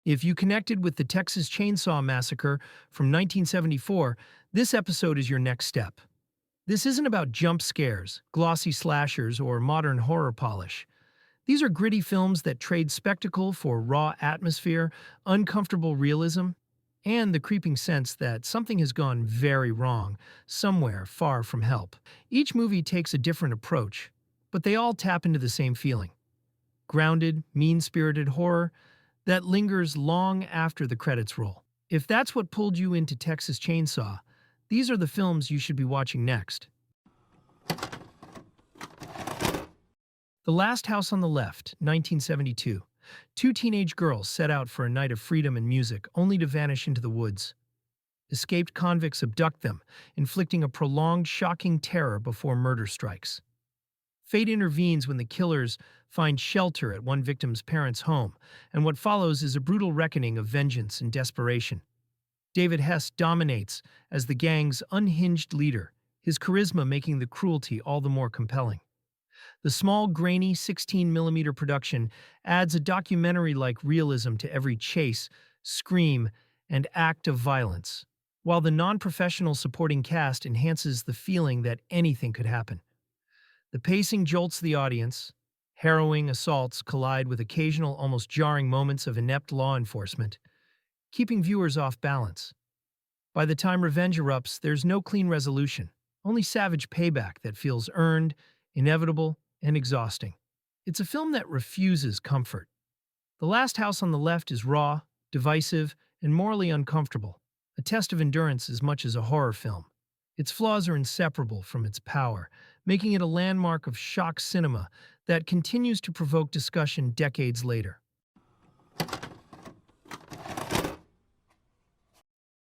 If you connected with the Texas Chainsaw Massacre from 1974, this episode is your next step. This isn't about jump scares, glossy slashers, or modern horror polish. These are gritty films that trade spectacle for raw atmosphere, uncomfortable realism, and the creeping sense that something has gone very wrong, somewhere far from help. Each movie takes a different approach, but they all tap into the same feeling. Grounded, mean-spirited horror that lingers long after the credits roll. If that's what pulled you into Texas Chainsaw, these are the films you should be watching next. The Last House on the Left, 1972. Two teenage girls set out for a night of freedom and music, only to vanish into the woods. Escaped convicts abduct them, inflicting a prolonged, shocking terror before murder strikes. Fate intervenes when the killers find shelter at one victim's parents' home, and what follows is a brutal reckoning of vengeance and desperation. David Hess dominates as the gang's unhinged leader, his charisma making the cruelty all the more compelling. The small, grainy 16mm production adds a documentary-like realism to every chase, scream, and act of violence, while the non-professional supporting cast enhances the feeling that anything could happen. The pacing jolts the audience. Harrowing assaults collide with occasional, almost jarring moments of inept law enforcement, keeping viewers off balance. By the time revenge erupts, there's no clean resolution, only savage payback that feels earned, inevitable, and exhausting. It's a film that refuses comfort. The Last House on the Left is raw, divisive, and morally uncomfortable, a test of endurance as much as a horror film. Its flaws are inseparable from its power, making it a landmark of shock cinema that continues to provoke discussion decades later.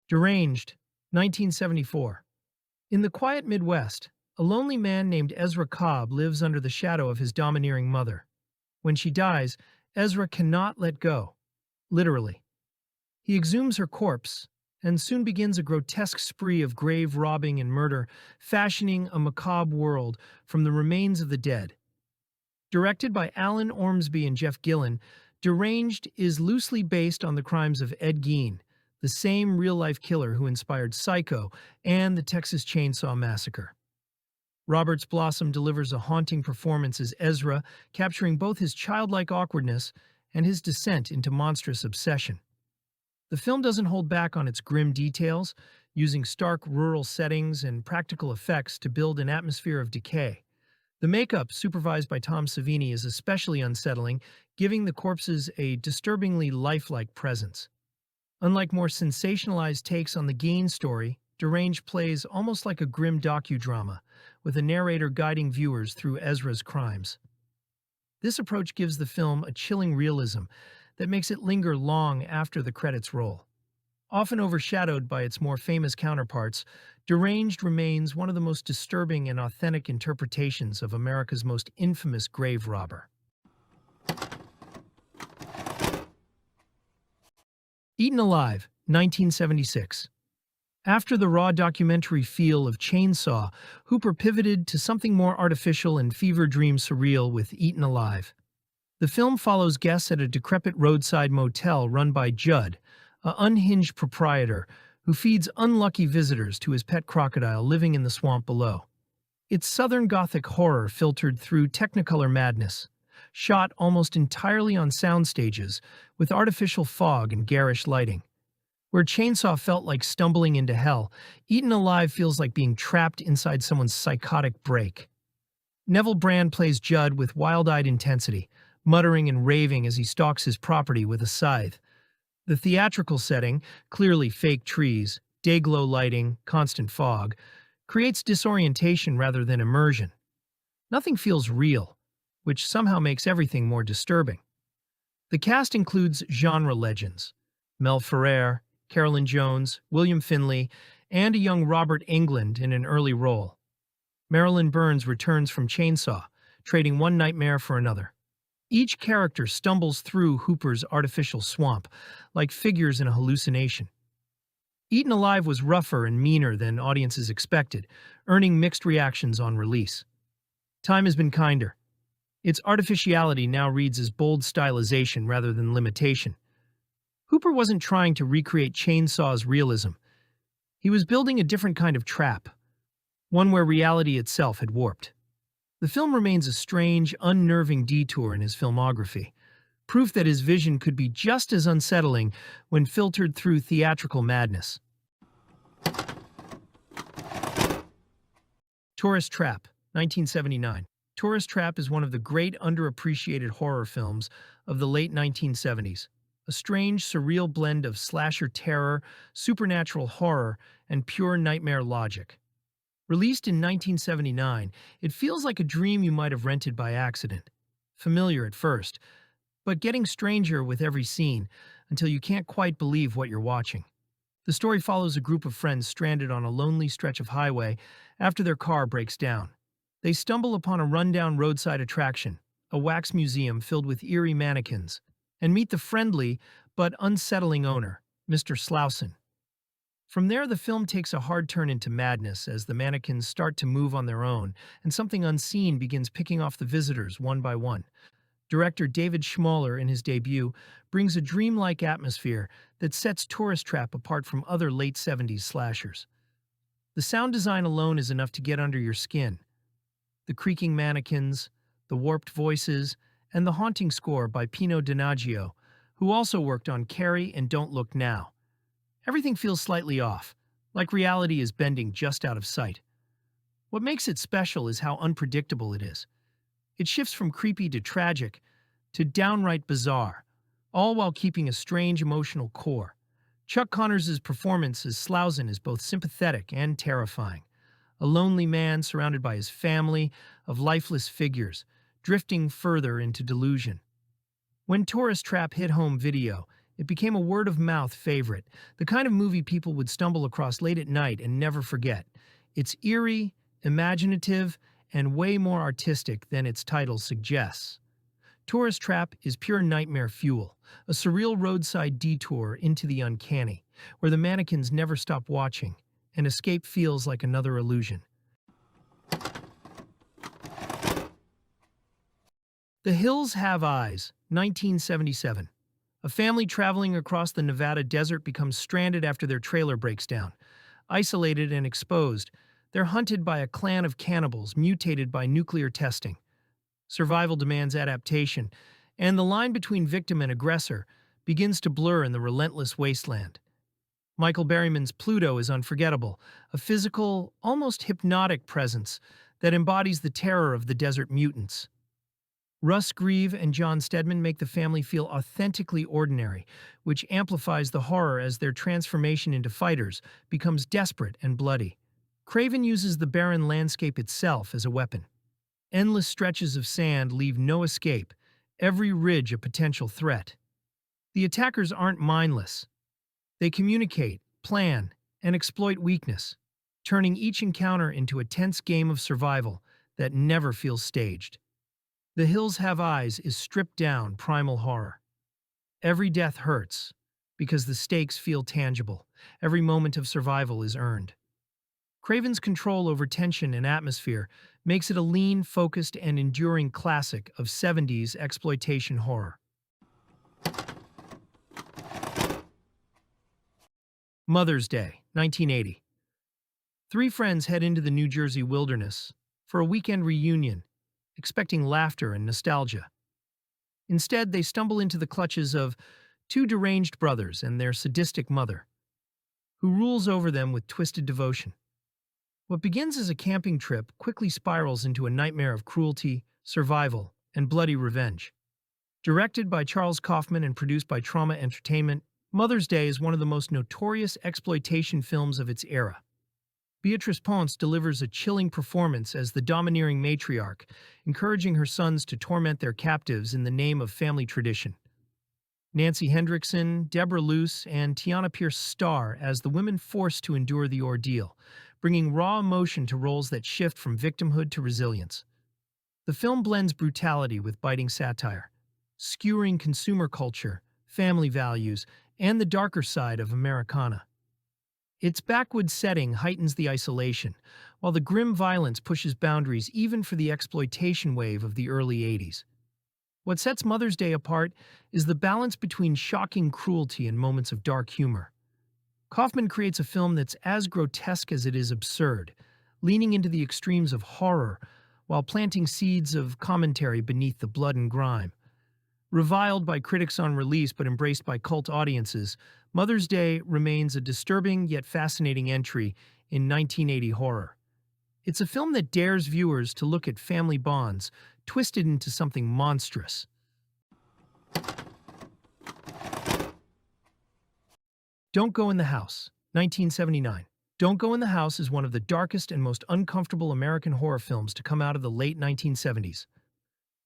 Deranged, 1974. In the quiet Midwest, a lonely man named Ezra Cobb lives under the shadow of his domineering mother. When she dies, Ezra cannot let go, literally. He exhumes her corpse, and soon begins a grotesque spree of grave robbing and murder, fashioning a macabre world from the remains of the dead. Directed by Alan Ormsby and Jeff Gillen, Deranged is loosely based on the crimes of Ed Gein, the same real-life killer who inspired Psycho and the Texas Chainsaw Massacre. Roberts Blossom delivers a haunting performance as Ezra, capturing both his childlike awkwardness and his descent into monstrous obsession. The film doesn't hold back on its grim details, using stark rural settings and practical effects to build an atmosphere of decay. The makeup, supervised by Tom Savini, is especially unsettling, giving the corpses a disturbingly lifelike presence. Unlike more sensationalized takes on the Gein story, Deranged plays almost like a grim docudrama, with a narrator guiding viewers through Ezra's crimes. This approach gives the film a chilling realism that makes it linger long after the credits roll. Often overshadowed by its more famous counterparts, Deranged remains one of the most disturbing and authentic interpretations of America's most infamous grave robber. Eaten Alive, 1976. After the raw documentary feel of Chainsaw, Hooper pivoted to something more artificial and fever-dream surreal with Eaten Alive. The film follows guests at a decrepit roadside motel run by Judd, an unhinged proprietor who feeds unlucky visitors to his pet crocodile living in the swamp below. It's Southern Gothic horror filtered through Technicolor madness, shot almost entirely on sound stages with artificial fog and garish lighting. Where Chainsaw felt like stumbling into hell, Eaten Alive feels like being trapped inside someone's psychotic break. Neville Brand plays Judd with wild-eyed intensity, muttering and raving as he stalks his property with a scythe. The theatrical setting, clearly fake trees, day-glow lighting, constant fog, creates disorientation rather than immersion. Nothing feels real, which somehow makes everything more disturbing. The cast includes genre legends: Mel Ferrer, Carolyn Jones, William Finley, and a young Robert Englund in an early role. Marilyn Burns returns from Chainsaw, trading one nightmare for another. Each character stumbles through Hooper's artificial swamp, like figures in a hallucination. Eaten Alive was rougher and meaner than audiences expected, earning mixed reactions on release. Time has been kinder. Its artificiality now reads as bold stylization rather than limitation. Hooper wasn't trying to recreate Chainsaw's realism. He was building a different kind of trap, one where reality itself had warped. The film remains a strange, unnerving detour in his filmography, proof that his vision could be just as unsettling when filtered through theatrical madness. Tourist Trap, 1979. Tourist Trap is one of the great underappreciated horror films of the late 1970s. A strange, surreal blend of slasher terror, supernatural horror, and pure nightmare logic. Released in 1979, it feels like a dream you might have rented by accident. Familiar at first, but getting stranger with every scene until you can't quite believe what you're watching. The story follows a group of friends stranded on a lonely stretch of highway after their car breaks down. They stumble upon a rundown roadside attraction, a wax museum filled with eerie mannequins, and meet the friendly but unsettling owner, Mr. Slauson. From there, the film takes a hard turn into madness as the mannequins start to move on their own, and something unseen begins picking off the visitors one by one. Director David Schmoller, in his debut, brings a dreamlike atmosphere that sets Tourist Trap apart from other late 70s slashers. The sound design alone is enough to get under your skin. The creaking mannequins, the warped voices, and the haunting score by Pino Donaggio, who also worked on Carrie and Don't Look Now. Everything feels slightly off, like reality is bending just out of sight. What makes it special is how unpredictable it is. It shifts from creepy to tragic to downright bizarre, all while keeping a strange emotional core. Chuck Connors' performance as Slauson is both sympathetic and terrifying. A lonely man surrounded by his family of lifeless figures, drifting further into delusion. When Tourist Trap hit home video, it became a word-of-mouth favorite, the kind of movie people would stumble across late at night and never forget. It's eerie, imaginative, and way more artistic than its title suggests. Tourist Trap is pure nightmare fuel, a surreal roadside detour into the uncanny, where the mannequins never stop watching, and escape feels like another illusion. The Hills Have Eyes, 1977. A family traveling across the Nevada desert becomes stranded after their trailer breaks down. Isolated and exposed, they're hunted by a clan of cannibals mutated by nuclear testing. Survival demands adaptation, and the line between victim and aggressor begins to blur in the relentless wasteland. Michael Berryman's Pluto is unforgettable, a physical, almost hypnotic presence that embodies the terror of the desert mutants. Russ Grieve and John Stedman make the family feel authentically ordinary, which amplifies the horror as their transformation into fighters becomes desperate and bloody. Craven uses the barren landscape itself as a weapon. Endless stretches of sand leave no escape, every ridge a potential threat. The attackers aren't mindless. They communicate, plan, and exploit weakness, turning each encounter into a tense game of survival that never feels staged. The Hills Have Eyes is stripped down primal horror. Every death hurts, because the stakes feel tangible. Every moment of survival is earned. Craven's control over tension and atmosphere makes it a lean, focused, and enduring classic of 70s exploitation horror. Mother's Day, 1980. Three friends head into the New Jersey wilderness for a weekend reunion, expecting laughter and nostalgia. Instead, they stumble into the clutches of two deranged brothers and their sadistic mother, who rules over them with twisted devotion. What begins as a camping trip quickly spirals into a nightmare of cruelty, survival, and bloody revenge. Directed by Charles Kaufman and produced by Trauma Entertainment, Mother's Day is one of the most notorious exploitation films of its era. Beatrice Ponce delivers a chilling performance as the domineering matriarch, encouraging her sons to torment their captives in the name of family tradition. Nancy Hendrickson, Deborah Luce, and Tiana Pierce star as the women forced to endure the ordeal, bringing raw emotion to roles that shift from victimhood to resilience. The film blends brutality with biting satire, skewering consumer culture, family values, and the darker side of Americana. Its backwoods setting heightens the isolation, while the grim violence pushes boundaries even for the exploitation wave of the early 80s. What sets Mother's Day apart is the balance between shocking cruelty and moments of dark humor. Kaufman creates a film that's as grotesque as it is absurd, leaning into the extremes of horror while planting seeds of commentary beneath the blood and grime. Reviled by critics on release but embraced by cult audiences, Mother's Day remains a disturbing yet fascinating entry in 1980 horror. It's a film that dares viewers to look at family bonds twisted into something monstrous. Don't Go in the House, 1979. Don't Go in the House is one of the darkest and most uncomfortable American horror films to come out of the late 1970s.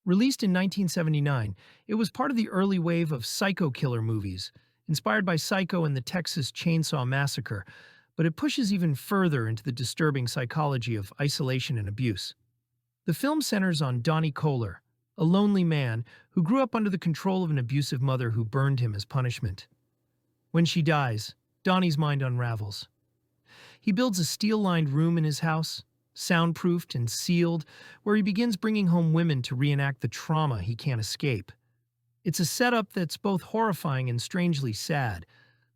Released in 1979, it was part of the early wave of psycho killer movies, inspired by Psycho and the Texas Chainsaw Massacre, but it pushes even further into the disturbing psychology of isolation and abuse. The film centers on Donnie Kohler, a lonely man who grew up under the control of an abusive mother who burned him as punishment. When she dies, Donnie's mind unravels. He builds a steel-lined room in his house, soundproofed and sealed, where he begins bringing home women to reenact the trauma he can't escape. It's a setup that's both horrifying and strangely sad,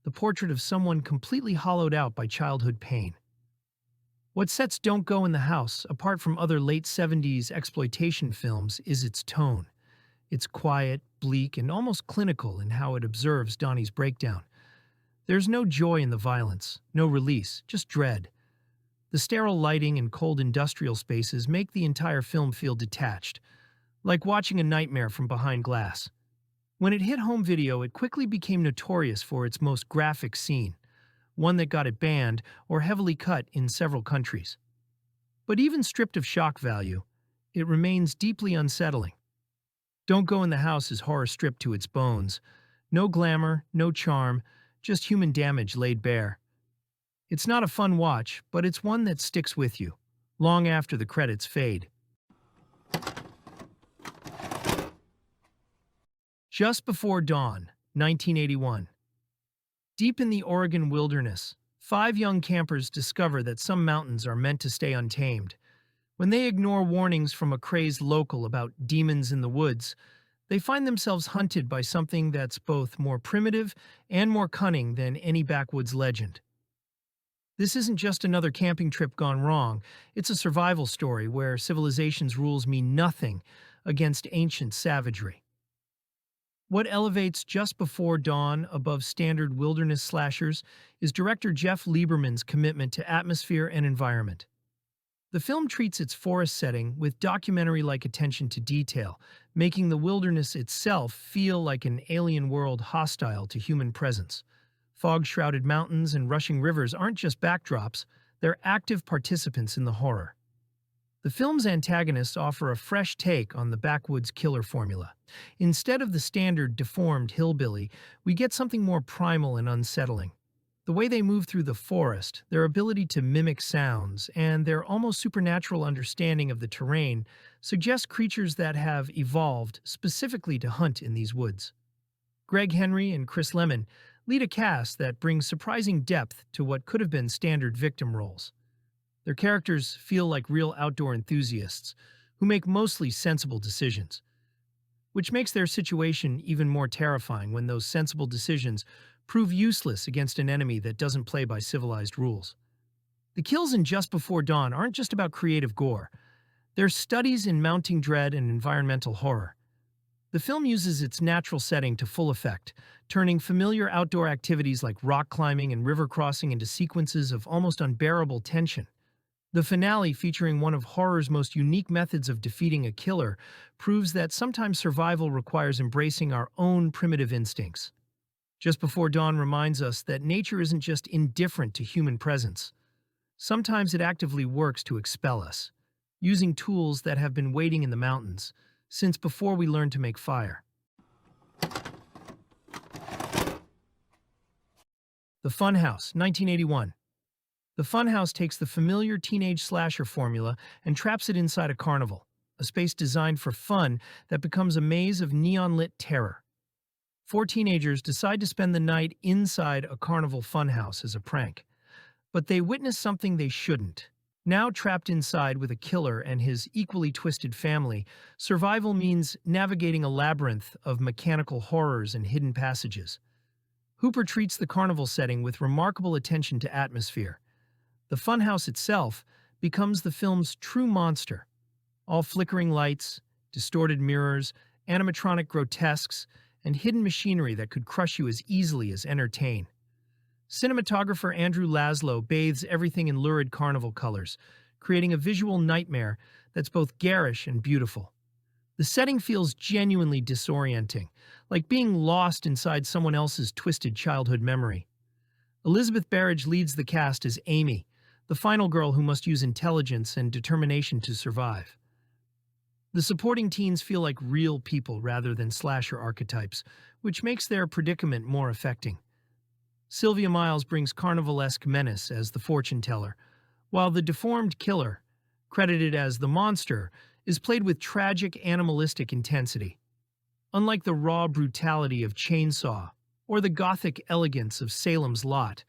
the portrait of someone completely hollowed out by childhood pain. What sets Don't Go in the House apart from other late 70s exploitation films is its tone. It's quiet, bleak, and almost clinical in how it observes Donnie's breakdown. There's no joy in the violence, no release, just dread. The sterile lighting and cold industrial spaces make the entire film feel detached, like watching a nightmare from behind glass. When it hit home video, it quickly became notorious for its most graphic scene, one that got it banned or heavily cut in several countries. But even stripped of shock value, it remains deeply unsettling. Don't Go in the House is horror stripped to its bones. No glamour, no charm, just human damage laid bare. It's not a fun watch, but it's one that sticks with you, long after the credits fade. Just Before Dawn, 1981. Deep in the Oregon wilderness, 5 young campers discover that some mountains are meant to stay untamed. When they ignore warnings from a crazed local about demons in the woods, they find themselves hunted by something that's both more primitive and more cunning than any backwoods legend. This isn't just another camping trip gone wrong, it's a survival story where civilization's rules mean nothing against ancient savagery. What elevates Just Before Dawn above standard wilderness slashers is director Jeff Lieberman's commitment to atmosphere and environment. The film treats its forest setting with documentary-like attention to detail, making the wilderness itself feel like an alien world hostile to human presence. Fog-shrouded mountains and rushing rivers aren't just backdrops, they're active participants in the horror. The film's antagonists offer a fresh take on the backwoods killer formula. Instead of the standard deformed hillbilly, we get something more primal and unsettling. The way they move through the forest, their ability to mimic sounds, and their almost supernatural understanding of the terrain suggest creatures that have evolved specifically to hunt in these woods. Greg Henry and Chris Lemmon lead a cast that brings surprising depth to what could have been standard victim roles. Their characters feel like real outdoor enthusiasts who make mostly sensible decisions, which makes their situation even more terrifying when those sensible decisions prove useless against an enemy that doesn't play by civilized rules. The kills in Just Before Dawn aren't just about creative gore. They're studies in mounting dread and environmental horror. The film uses its natural setting to full effect, turning familiar outdoor activities like rock climbing and river crossing into sequences of almost unbearable tension. The finale, featuring one of horror's most unique methods of defeating a killer, proves that sometimes survival requires embracing our own primitive instincts. Just Before Dawn reminds us that nature isn't just indifferent to human presence. Sometimes it actively works to expel us, using tools that have been waiting in the mountains since before we learned to make fire. The Funhouse, 1981. The Funhouse takes the familiar teenage slasher formula and traps it inside a carnival, a space designed for fun that becomes a maze of neon-lit terror. 4 teenagers decide to spend the night inside a carnival funhouse as a prank, but they witness something they shouldn't. Now trapped inside with a killer and his equally twisted family, survival means navigating a labyrinth of mechanical horrors and hidden passages. Hooper treats the carnival setting with remarkable attention to atmosphere. The funhouse itself becomes the film's true monster. All flickering lights, distorted mirrors, animatronic grotesques, and hidden machinery that could crush you as easily as entertain. Cinematographer Andrew Laszlo bathes everything in lurid carnival colors, creating a visual nightmare that's both garish and beautiful. The setting feels genuinely disorienting, like being lost inside someone else's twisted childhood memory. Elizabeth Berridge leads the cast as Amy, the final girl who must use intelligence and determination to survive. The supporting teens feel like real people rather than slasher archetypes, which makes their predicament more affecting. Sylvia Miles brings carnivalesque menace as the fortune teller, while the deformed killer, credited as the monster, is played with tragic animalistic intensity. Unlike the raw brutality of Chainsaw or the gothic elegance of Salem's Lot,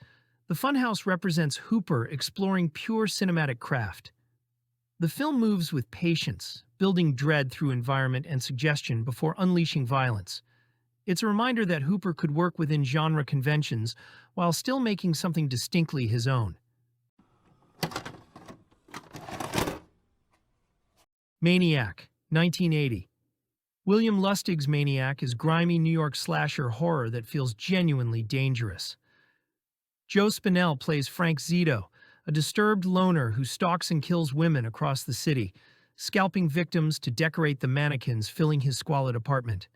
the Funhouse represents Hooper exploring pure cinematic craft. The film moves with patience, building dread through environment and suggestion before unleashing violence. It's a reminder that Hooper could work within genre conventions while still making something distinctly his own. Maniac, 1980. William Lustig's Maniac is grimy New York slasher horror that feels genuinely dangerous. Joe Spinell plays Frank Zito, a disturbed loner who stalks and kills women across the city, scalping victims to decorate the mannequins filling his squalid apartment.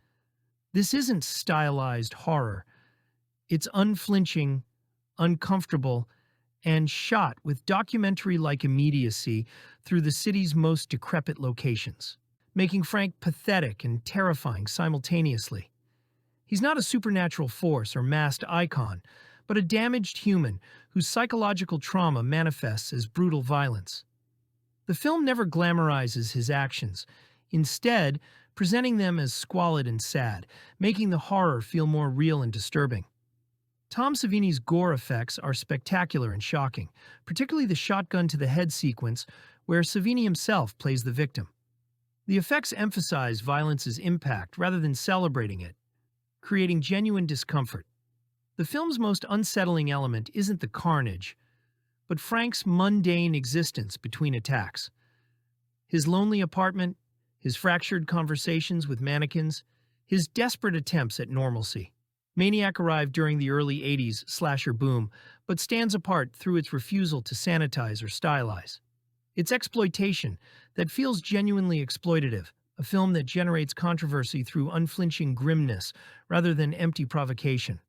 This isn't stylized horror. It's unflinching, uncomfortable, and shot with documentary-like immediacy through the city's most decrepit locations, making Frank pathetic and terrifying simultaneously. He's not a supernatural force or masked icon, but a damaged human whose psychological trauma manifests as brutal violence. The film never glamorizes his actions, instead presenting them as squalid and sad, making the horror feel more real and disturbing. Tom Savini's gore effects are spectacular and shocking, particularly the shotgun to the head sequence where Savini himself plays the victim. The effects emphasize violence's impact rather than celebrating it, creating genuine discomfort. The film's most unsettling element isn't the carnage, but Frank's mundane existence between attacks. His lonely apartment, his fractured conversations with mannequins, his desperate attempts at normalcy. Maniac arrived during the early 80s slasher boom, but stands apart through its refusal to sanitize or stylize. Its exploitation that feels genuinely exploitative, a film that generates controversy through unflinching grimness rather than empty provocation.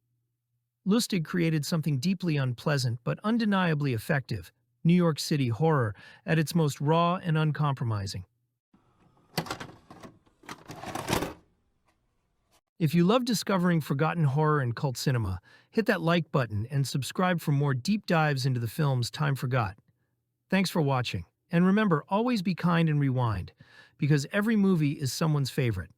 Lustig created something deeply unpleasant but undeniably effective, New York City horror at its most raw and uncompromising. If you love discovering forgotten horror and cult cinema, hit that like button and subscribe for more deep dives into the films time forgot. Thanks for watching, and remember, always be kind and rewind, because every movie is someone's favorite.